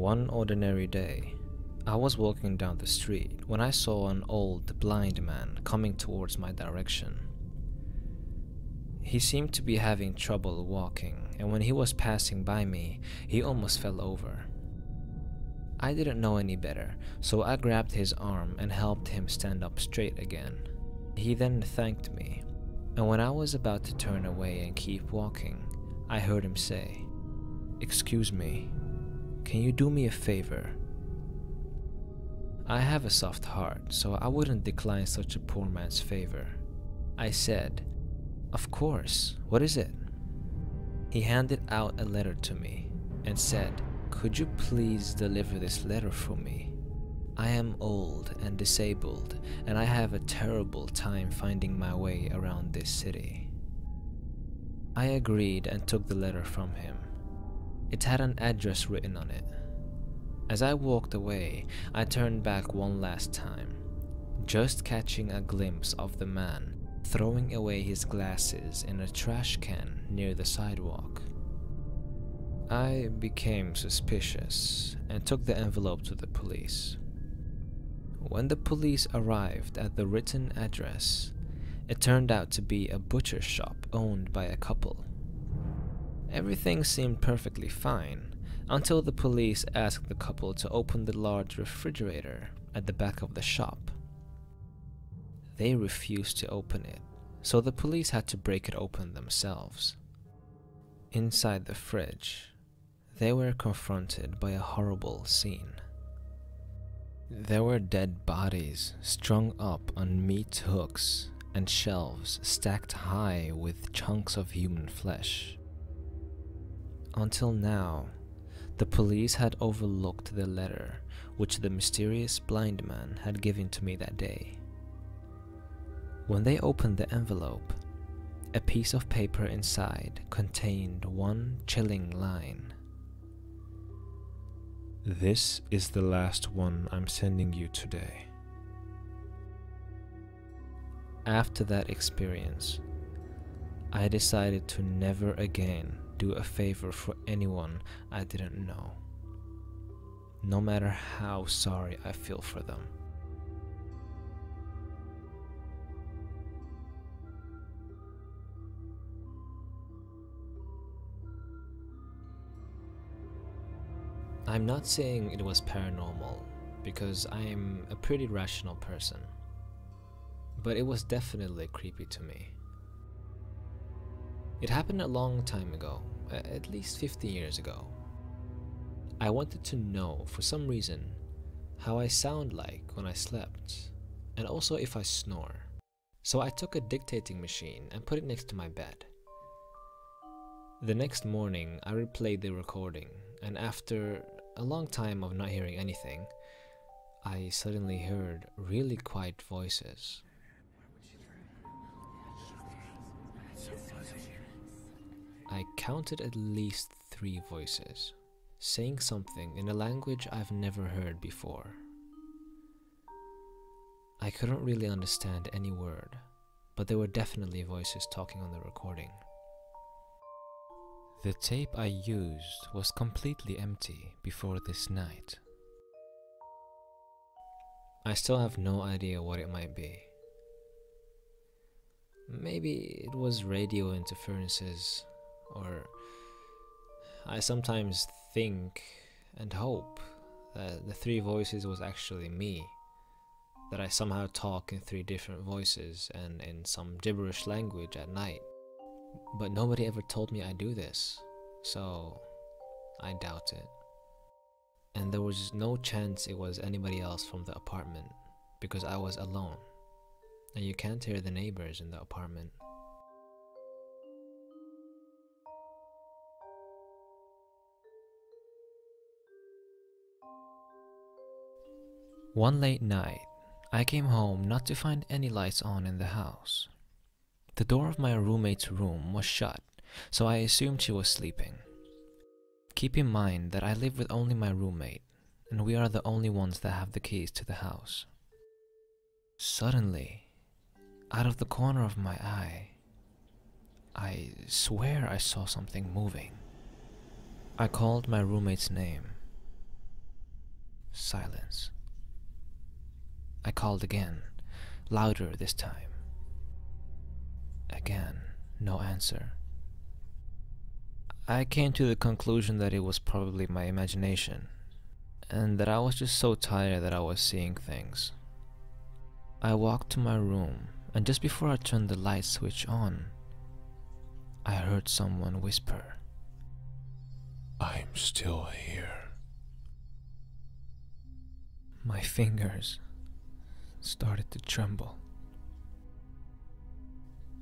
One ordinary day, I was walking down the street when I saw an old blind man coming towards my direction. He seemed to be having trouble walking, and when he was passing by me, he almost fell over. I didn't know any better, so I grabbed his arm and helped him stand up straight again. He then thanked me, and when I was about to turn away and keep walking, I heard him say, "Excuse me, can you do me a favor?" I have a soft heart, so I wouldn't decline such a poor man's favor. I said, "Of course, what is it?" He handed out a letter to me and said, "Could you please deliver this letter for me? I am old and disabled, and I have a terrible time finding my way around this city." I agreed and took the letter from him. It had an address written on it. As I walked away, I turned back one last time, just catching a glimpse of the man throwing away his glasses in a trash can near the sidewalk. I became suspicious and took the envelope to the police. When the police arrived at the written address, it turned out to be a butcher shop owned by a couple. Everything seemed perfectly fine until the police asked the couple to open the large refrigerator at the back of the shop. They refused to open it, so the police had to break it open themselves. Inside the fridge, they were confronted by a horrible scene. There were dead bodies strung up on meat hooks and shelves stacked high with chunks of human flesh. Until now, the police had overlooked the letter which the mysterious blind man had given to me that day. When they opened the envelope, a piece of paper inside contained one chilling line. "This is the last one I'm sending you today." After that experience, I decided to never again do a favor for anyone I didn't know, no matter how sorry I feel for them. I'm not saying it was paranormal, because I am a pretty rational person, but it was definitely creepy to me. It happened a long time ago, at least 50 years ago. I wanted to know, for some reason, how I sound like when I slept, and also if I snore. So I took a dictating machine and put it next to my bed. The next morning, I replayed the recording, and after a long time of not hearing anything, I suddenly heard really quiet voices. I counted at least 3 voices, saying something in a language I've never heard before. I couldn't really understand any word, but there were definitely voices talking on the recording. The tape I used was completely empty before this night. I still have no idea what it might be. Maybe it was radio interferences, or I sometimes think and hope that the 3 voices was actually me, that I somehow talk in 3 different voices and in some gibberish language at night. But nobody ever told me I do this, so I doubt it. And there was no chance it was anybody else from the apartment, because I was alone, and you can't hear the neighbors in the apartment. One late night, I came home not to find any lights on in the house. The door of my roommate's room was shut, so I assumed she was sleeping. Keep in mind that I live with only my roommate, and we are the only ones that have the keys to the house. Suddenly, out of the corner of my eye, I swear I saw something moving. I called my roommate's name, Silence. I called again, louder this time. Again, no answer. I came to the conclusion that it was probably my imagination, and that I was just so tired that I was seeing things. I walked to my room, and just before I turned the light switch on, I heard someone whisper, "I'm still here." My fingers started to tremble.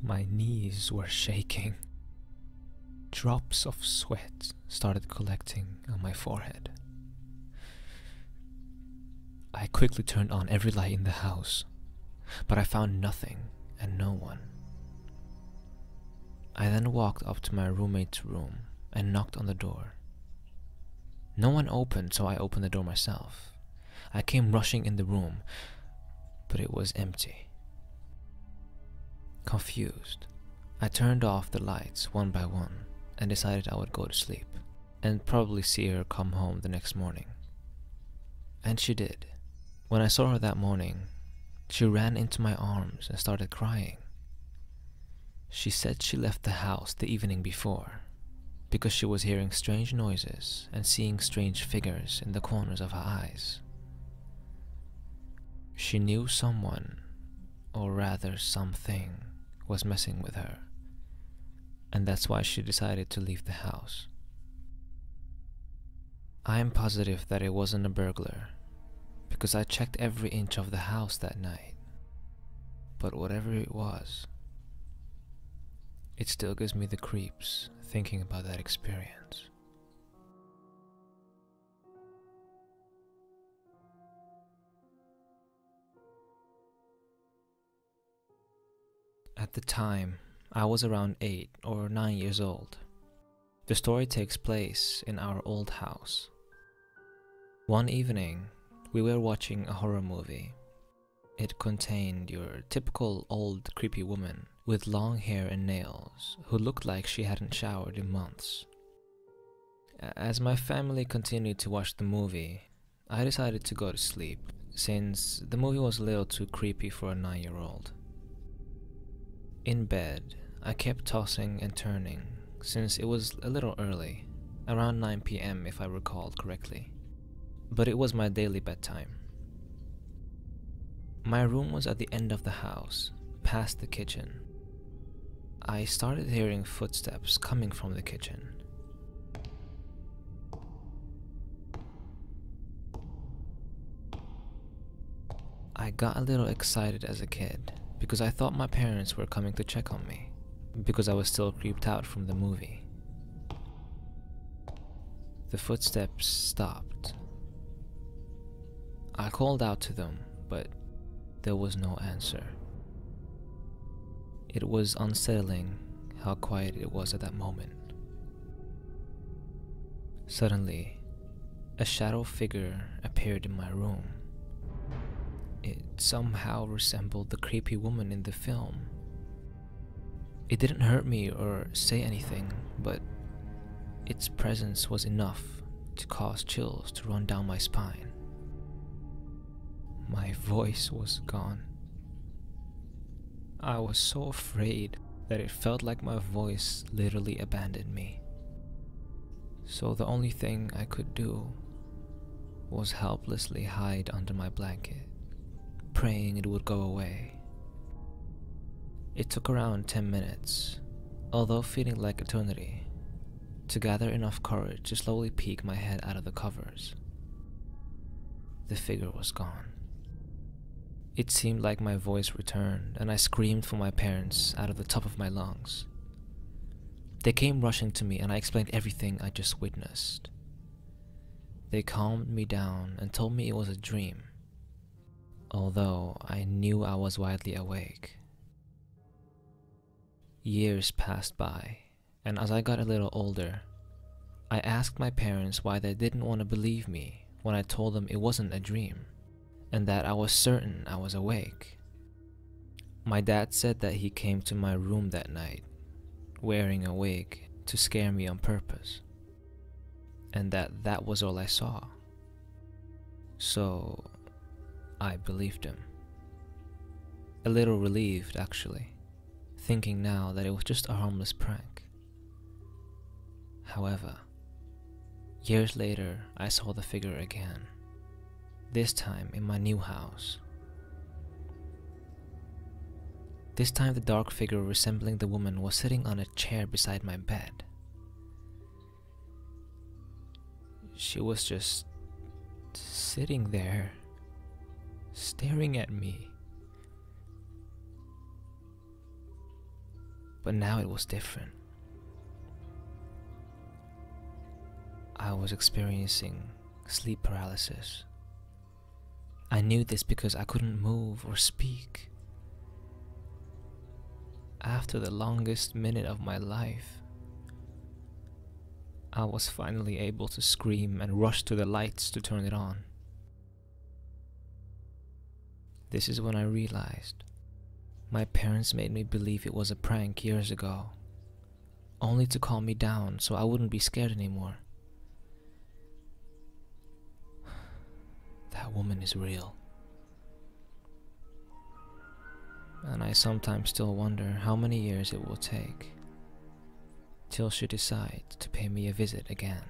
My knees were shaking. Drops of sweat started collecting on my forehead. I quickly turned on every light in the house, but I found nothing and no one. I then walked up to my roommate's room and knocked on the door. No one opened, so I opened the door myself. I came rushing in the room, but it was empty. Confused, I turned off the lights one by one and decided I would go to sleep and probably see her come home the next morning. And she did. When I saw her that morning, she ran into my arms and started crying. She said she left the house the evening before because she was hearing strange noises and seeing strange figures in the corners of her eyes. She knew someone, or rather something, was messing with her, and that's why she decided to leave the house. I am positive that it wasn't a burglar, because I checked every inch of the house that night. But whatever it was, it still gives me the creeps thinking about that experience. At the time, I was around 8 or 9 years old. The story takes place in our old house. One evening, we were watching a horror movie. It contained your typical old creepy woman with long hair and nails who looked like she hadn't showered in months. As my family continued to watch the movie, I decided to go to sleep since the movie was a little too creepy for a 9-year-old. In bed, I kept tossing and turning since it was a little early, around 9 p.m. if I recall correctly, but it was my daily bedtime. My room was at the end of the house, past the kitchen. I started hearing footsteps coming from the kitchen. I got a little excited as a kid because I thought my parents were coming to check on me because I was still creeped out from the movie. The footsteps stopped. I called out to them, but there was no answer. It was unsettling how quiet it was at that moment. Suddenly, a shadow figure appeared in my room. It somehow resembled the creepy woman in the film. It didn't hurt me or say anything, but its presence was enough to cause chills to run down my spine. My voice was gone. I was so afraid that it felt like my voice literally abandoned me. So the only thing I could do was helplessly hide under my blanket, praying it would go away. It took around 10 minutes, although feeling like eternity, to gather enough courage to slowly peek my head out of the covers. The figure was gone. It seemed like my voice returned, and I screamed for my parents out of the top of my lungs. They came rushing to me, and I explained everything I just witnessed. They calmed me down and told me it was a dream, although I knew I was widely awake. Years passed by, and as I got a little older, I asked my parents why they didn't want to believe me when I told them it wasn't a dream, and that I was certain I was awake. My dad said that he came to my room that night, wearing a wig to scare me on purpose, and that was all I saw. So I believed him. A little relieved, actually, thinking now that it was just a harmless prank. However, years later, I saw the figure again, this time in my new house. This time the dark figure resembling the woman was sitting on a chair beside my bed. She was just sitting there, staring at me. But now it was different. I was experiencing sleep paralysis. I knew this because I couldn't move or speak. After the longest minute of my life, I was finally able to scream and rush to the lights to turn it on. This is when I realized my parents made me believe it was a prank years ago, only to calm me down so I wouldn't be scared anymore. That woman is real. And I sometimes still wonder how many years it will take till she decides to pay me a visit again.